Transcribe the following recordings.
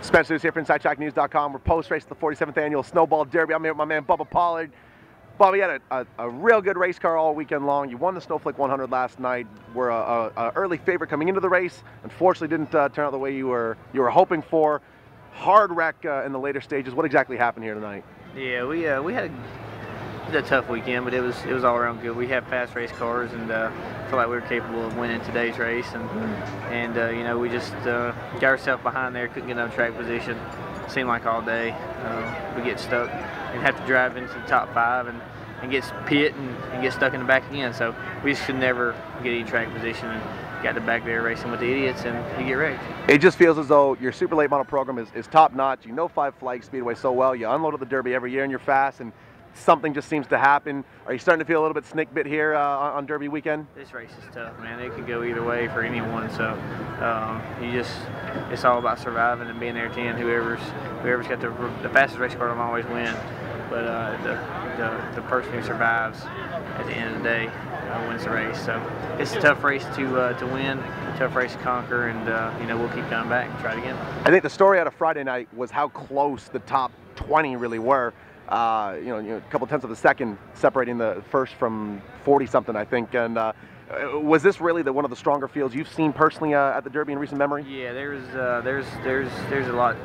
Spencer is here for InsideTrackNews.com. We're post-race at the 47th annual Snowball Derby. I'm here with my man Bubba Pollard. Bubba, you had a real good race car all weekend long. You won the Snowflake 100 last night. Were a early favorite coming into the race. Unfortunately, didn't turn out the way you were hoping for. Hard wreck in the later stages. What exactly happened here tonight? Yeah, we had a tough weekend, but it was all around good. We have fast race cars, and feel like we were capable of winning today's race. And you know, we just got ourselves behind there, couldn't get on track position. Seemed like all day we get stuck and have to drive into the top 5 and get pit and get stuck in the back again. So we just could never get any track position and got the back there racing with the idiots, and you get wrecked. It just feels as though your super late model program is top notch. You know 5 Flag Speedway so well. You unloaded the Derby every year and you're fast, and something just seems to happen. Are you starting to feel a little bit snake bit here on Derby weekend? This race is tough, man. It could go either way for anyone. So it's all about surviving and being there at the end. Whoever's got the fastest race car will always win. But the person who survives at the end of the day wins the race. So it's a tough race to win, a tough race to conquer, and you know, we'll keep coming back and try it again. I think the story out of Friday night was how close the top 20 really were. You know, a couple tenths of a second separating the first from 40-something, I think. And was this really one of the stronger fields you've seen personally at the Derby in recent memory? Yeah, there's a lot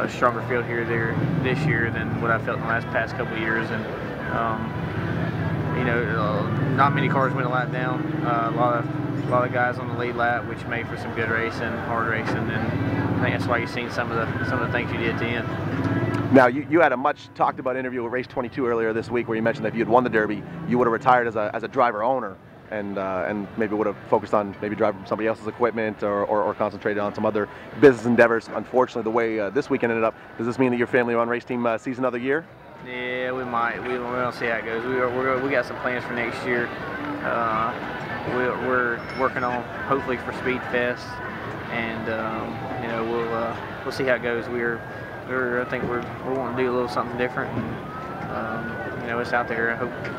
stronger field here this year than what I felt in the past couple of years, and you know, not many cars went a lap down. A lot of guys on the lead lap, which made for some good racing, hard racing, and I think that's why you've seen some of the things you did at the end. Now, you had a much talked about interview with Race 22 earlier this week where you mentioned that if you had won the Derby, you would have retired as a driver owner and maybe would have focused on maybe driving somebody else's equipment or concentrated on some other business endeavors. Unfortunately, the way this weekend ended up, does this mean that your family-run race team sees another year? Yeah, we might. We'll see how it goes. We got some plans for next year. We're working on hopefully for Speed Fest, and you know, we'll see how it goes. I think we're wanting to do a little something different, and you know, it's out there. I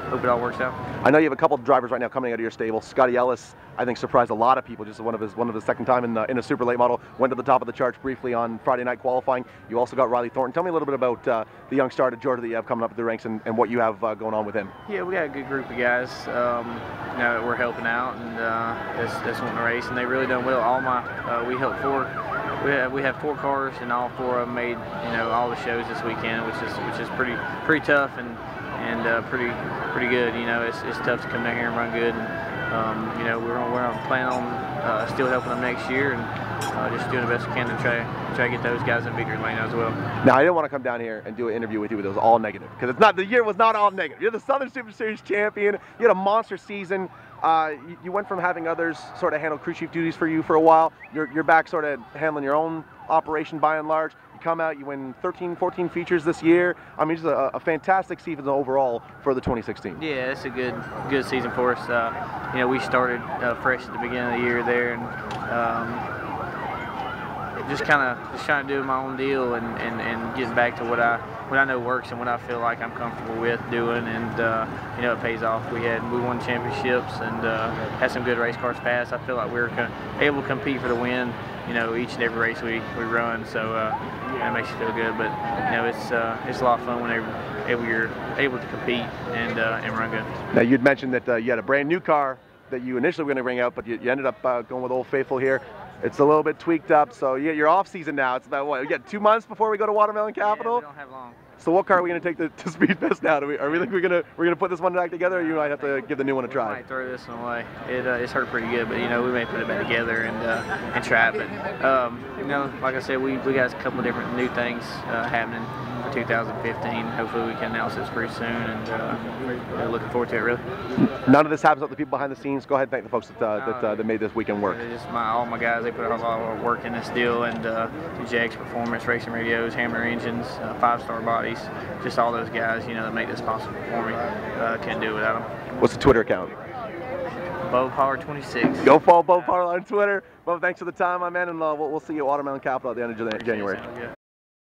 hope it all works out. I know you have a couple of drivers right now coming out of your stable. Scotty Ellis, I think, surprised a lot of people. Just one of his second time in a super late model. Went to the top of the charts briefly on Friday night qualifying. You also got Riley Thornton. Tell me a little bit about the young star to Georgia that you have coming up the ranks and what you have going on with him. Yeah, we got a good group of guys. You know, that we're helping out, and that's wanting to race, and they really done well. We helped 4. We have 4 cars, and all 4 of them made, you know, all the shows this weekend, which is pretty tough and pretty good. You know, it's tough to come down here and run good, and you know, we're planning on still helping them next year, and just doing the best we can to try to get those guys in victory lane as well. Now, I didn't want to come down here and do an interview with you that was all negative, because the year was not all negative. You're the Southern Super Series champion. You had a monster season. You went from having others sort of handle crew chief duties for you for a while. You're back sort of handling your own operation by and large. You come out, you win 13, 14 features this year. I mean, just a fantastic season overall for the 2016. Yeah, it's a good season for us. You know, we started fresh at the beginning of the year there, and just trying to do my own deal and getting back to what I know works and what I feel like I'm comfortable with doing, and you know, it pays off. We won championships and had some good race cars fast. I feel like we were able to compete for the win, you know, each and every race we run. So that makes you feel good. But you know, it's a lot of fun when you're able to compete and run good. Now, you'd mentioned that you had a brand new car that you initially were going to bring out, but you ended up going with Old Faithful here. It's a little bit tweaked up, so you're off season now. It's about what? We got 2 months before we go to Watermelon Capital. Yeah, we don't have long. So what car are we going to take to Speed Fest now? Are we think we're gonna put this one back together, or you might have to give the new one a try? We might throw this one away. It's hurt pretty good, but you know, we may put it back together and try it. But you know, like I said, we got a couple of different new things happening for 2015. Hopefully we can announce this pretty soon, and we're looking forward to it, really. None of this happens with the people behind the scenes. Go ahead and thank the folks that made this weekend work. Just all my guys, they put a lot of work in this deal, and JX Performance, Racing Radios, Hammer Engines, 5-Star Bodies, just all those guys, you know, that make this possible for me. Couldn't do it without them. What's the Twitter account? Bubba Pollard 26. Go follow Bubba Pollard on Twitter. Bubba, thanks for the time, my man, and we'll see you at Watermelon Capital at the end of January.